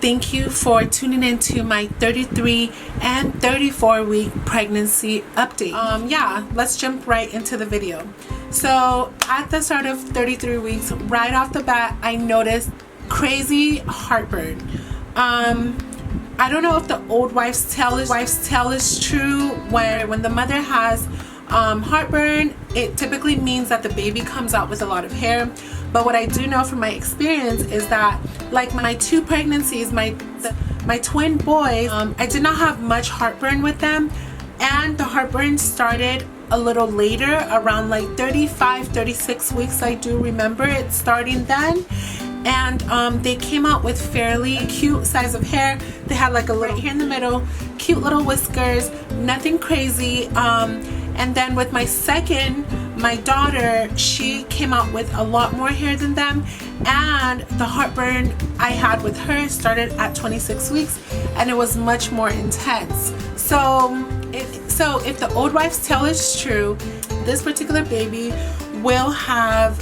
Thank you for tuning in to my 33 and 34 week pregnancy update. Yeah, let's jump right into the video. So at the start of 33 weeks, right off the bat, I noticed crazy heartburn. I don't know if the old wives' tale is true, where when the mother has heartburn, it typically means that the baby comes out with a lot of hair. But what I do know from my experience is that, like my two pregnancies, my twin boys, I did not have much heartburn with them, and the heartburn started a little later, around like 35-36 weeks. I do remember it starting then. And they came out with fairly cute size of hair. They had like a little hair in the middle, cute little whiskers, nothing crazy. And then with my second, my daughter, she came out with a lot more hair than them, and the heartburn I had with her started at 26 weeks, and it was much more intense. So if the old wives' tale is true, this particular baby will have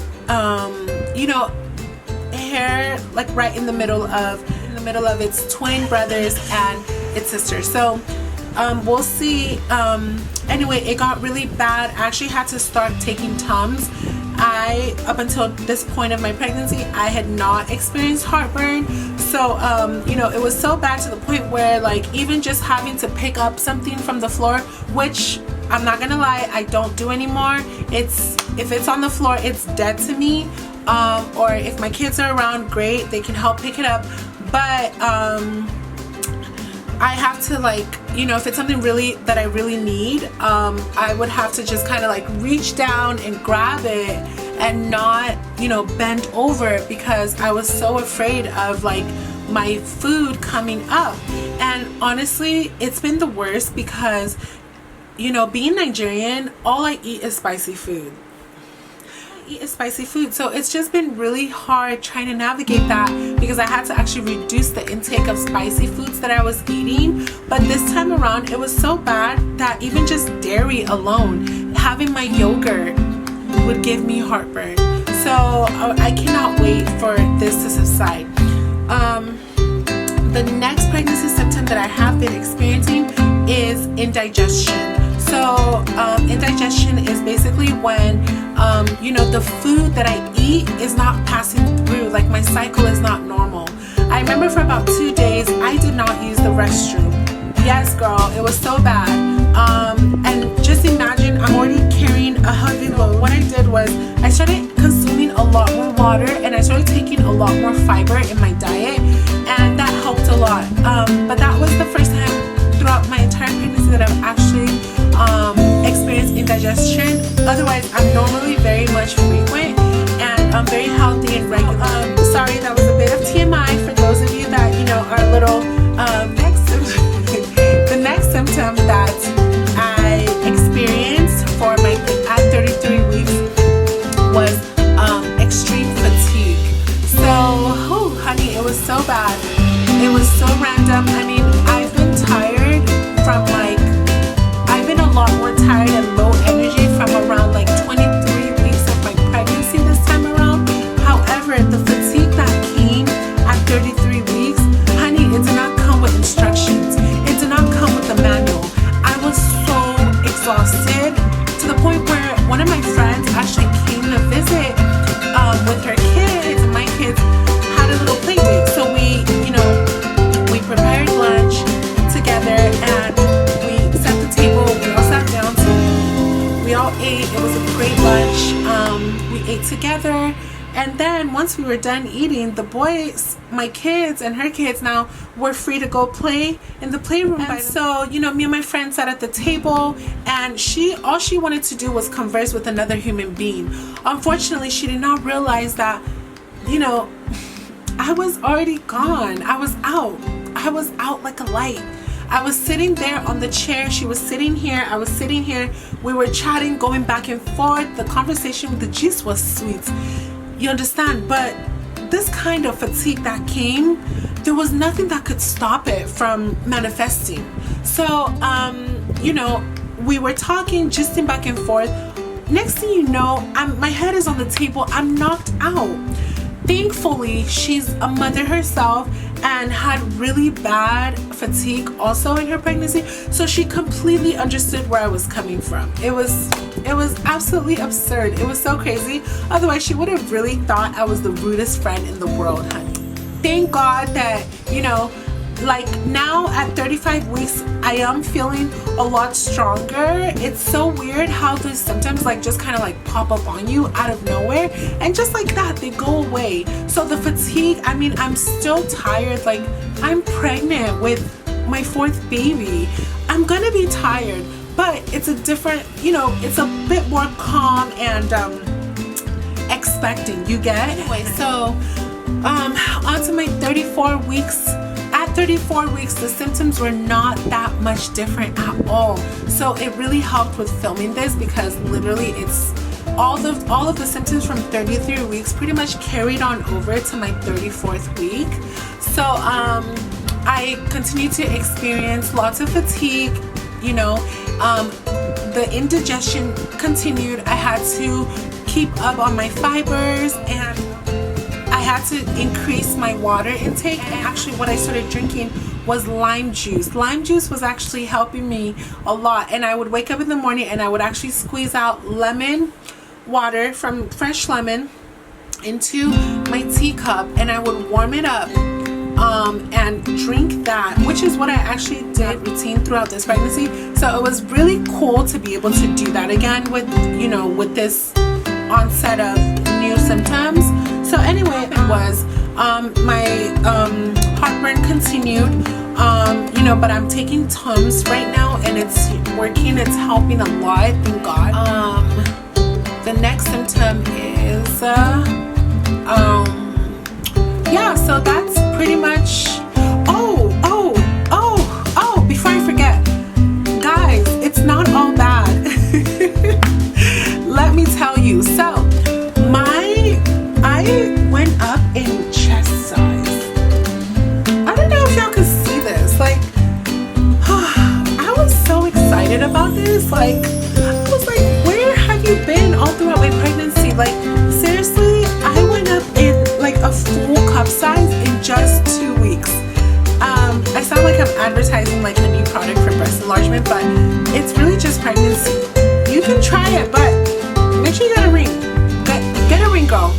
hair like right in the middle of its twin brothers and its sister. So we'll see. Anyway, it got really bad. I actually had to start taking Tums. Up until this point of my pregnancy, I had not experienced heartburn. So it was so bad to the point where, like, even just having to pick up something from the floor, which I'm not gonna lie, I don't do anymore. If it's on the floor, it's dead to me. Or if my kids are around, great, they can help pick it up. But I have to, like, if it's something really that I really need, I would have to just kind of like reach down and grab it and not, bend over, because I was so afraid of like my food coming up. And honestly, it's been the worst because, being Nigerian, all I eat is spicy food. So it's just been really hard trying to navigate that, because I had to actually reduce the intake of spicy foods that I was eating. But this time around, it was so bad that even just dairy alone, having my yogurt, would give me heartburn. So I cannot wait for this to subside. The next pregnancy symptom that I have been experiencing is indigestion. So indigestion is basically when the food that I eat is not passing through, like my cycle is not normal. I remember for about 2 days I did not use the restroom. Yes, girl, it was so bad. And just imagine, I'm already carrying a heavy load. What I did was I started consuming a lot more water, and I started taking a lot more fiber in my diet, and that helped a lot. But that was the first time throughout my entire pregnancy that I've actually experienced indigestion. Otherwise, I'm normally very much frequent, and I'm very healthy and regular. Sorry, that was a bit of TMI for those of you that are a little the next symptom that I experienced for at 33 weeks was extreme fatigue. So, honey, it was so bad. It was so random. I mean, I've been tired from I've been a lot more tired and low energy from around like 23 weeks of my pregnancy this time around. However, the fatigue that came at 33 weeks, honey, it did not come with instructions. It did not come with a manual. I was so exhausted to the point where one of my friends actually came to visit with her kids, and my kids had a little play date. So we prepared lunch together, and we set the table. We all sat down, we all ate. It was a great lunch. We ate together, and then once we were done eating, the boys, my kids and her kids, now were free to go play in the playroom. And so me and my friend sat at the table, and all she wanted to do was converse with another human being. Unfortunately, she did not realize that I was already gone. I was out like a light. I was sitting there on the chair. She was sitting here. I was sitting here. We were chatting, going back and forth. The conversation with the gist was sweet. You understand? But this kind of fatigue that came, there was nothing that could stop it from manifesting. So, we were talking, gisting back and forth. Next thing you know, my head is on the table. I'm knocked out. Thankfully, she's a mother herself, and had really bad fatigue also in her pregnancy, so she completely understood where I was coming from. It was absolutely absurd. It was so crazy. Otherwise she would have really thought I was the rudest friend in the world, honey. Thank God that, you know, like now at 35 weeks I am feeling a lot stronger. It's so weird how the symptoms like just kind of like pop up on you out of nowhere, and just like that they go away. So the fatigue, I mean, I'm still tired. Like, I'm pregnant with my 4th baby. I'm gonna be tired, but it's a different, you know, it's a bit more calm and expecting, you get? Anyway, so on to my 34 weeks. At 34 weeks, the symptoms were not that much different at all. So it really helped with filming this, because literally it's all of the symptoms from 33 weeks pretty much carried on over to my 34th week. So I continued to experience lots of fatigue, you know, the indigestion continued. I had to keep up on my fibers, and I had to increase my water intake. And actually what I started drinking was lime juice. Lime juice was actually helping me a lot, and I would wake up in the morning and I would actually squeeze out lemon water from fresh lemon into my teacup, and I would warm it up and drink that, which is what I actually did routine throughout this pregnancy. So it was really cool to be able to do that again with, you know, with this onset of new symptoms. So anyway, it was my heartburn continued, you know, but I'm taking Tums right now and it's working. It's helping a lot, thank God. The next symptom is yeah, so that's pretty much. Oh, before I forget, guys, it's not all bad. Let me tell you. So I went up in chest size. I don't know if y'all can see this. Like, I was so excited about this. Like, I was like, where have you been all throughout my pregnancy? Like, seriously, I went up in like a full cup size in just 2 weeks. I sound like I'm advertising like a new product for breast enlargement, but it's really just pregnancy. You can try it, but make sure you get a ring. Get a ring, girl.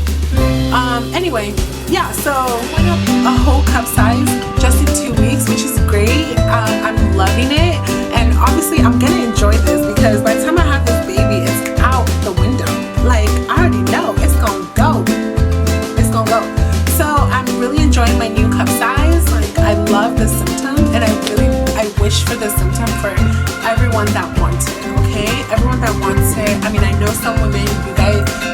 Anyway, yeah, so went up a whole cup size just in 2 weeks, which is great. I'm loving it, and obviously I'm gonna enjoy this because by the time I have this baby, it's out the window. Like, I already know it's gonna go. It's gonna go. So I'm really enjoying my new cup size. Like, I love the symptom, and I wish for the symptom for everyone that wants it. Okay, everyone that wants it. I mean, I know some women,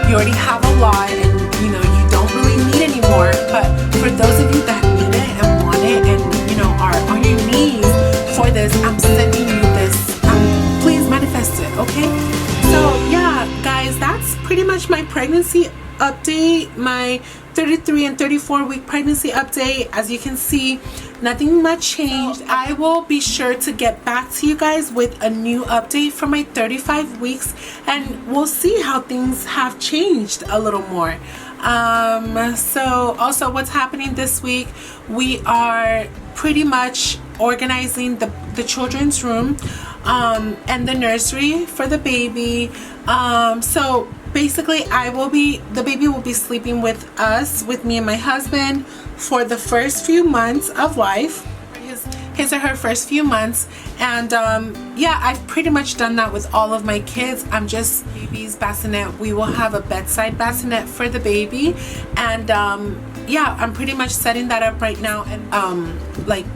you already have a lot, and you know you don't really need anymore. But for those of you that need it and want it, and you know are on your knees for this, I'm sending you this. Please manifest it, okay? So yeah, guys, that's pretty much my pregnancy update, my 33 and 34 week pregnancy update. As you can see, nothing much changed. I will be sure to get back to you guys with a new update for my 35 weeks, and we'll see how things have changed a little more. So also what's happening this week, we are pretty much organizing the children's room and the nursery for the baby. So basically the baby will be sleeping with us, with me and my husband, for the first few months of life. His or her first few months. And yeah, I've pretty much done that with all of my kids. I'm just baby's bassinet. We will have a bedside bassinet for the baby, and yeah, I'm pretty much setting that up right now. And like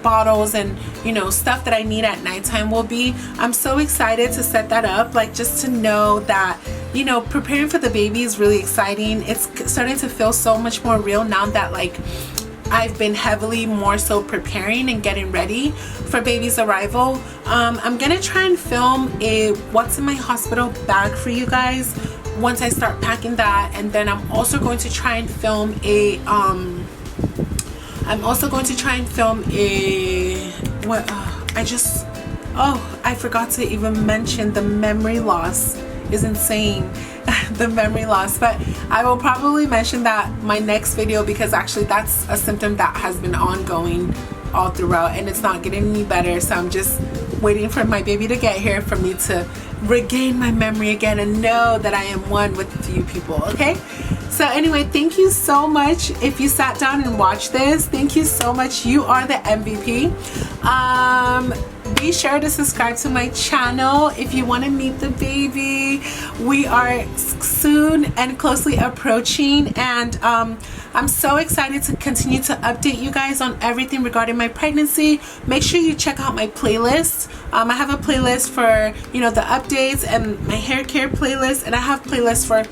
bottles and you know stuff that I need at nighttime will be. I'm so excited to set that up, like just to know that, you know, preparing for the baby is really exciting. It's starting to feel so much more real now that like I've been heavily more so preparing and getting ready for baby's arrival. I'm gonna try and film a what's in my hospital bag for you guys once I start packing that, and then I'm also going to try and film a I forgot to even mention the memory loss is insane. The memory loss. But I will probably mention that my next video, because actually that's a symptom that has been ongoing all throughout and it's not getting any better. So I'm just waiting for my baby to get here for me to regain my memory again and know that I am one with you people. Okay, so anyway, thank you so much. If you sat down and watched this, thank you so much. You are the MVP. Be sure to subscribe to my channel if you want to meet the baby. We are soon and closely approaching, and I'm so excited to continue to update you guys on everything regarding my pregnancy. Make sure you check out my playlist. I have a playlist for, you know, the updates, and my hair care playlist, and I have playlists for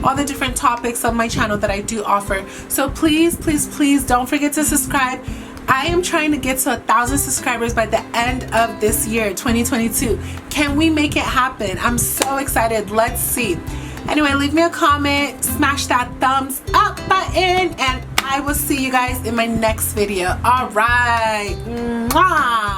all the different topics on my channel that I do offer. So please, please, please don't forget to subscribe. I am trying to get to 1,000 subscribers by the end of this year, 2022. Can we make it happen? I'm so excited. Let's see. Anyway, leave me a comment, smash that thumbs up button, and I will see you guys in my next video. All right. Mwah.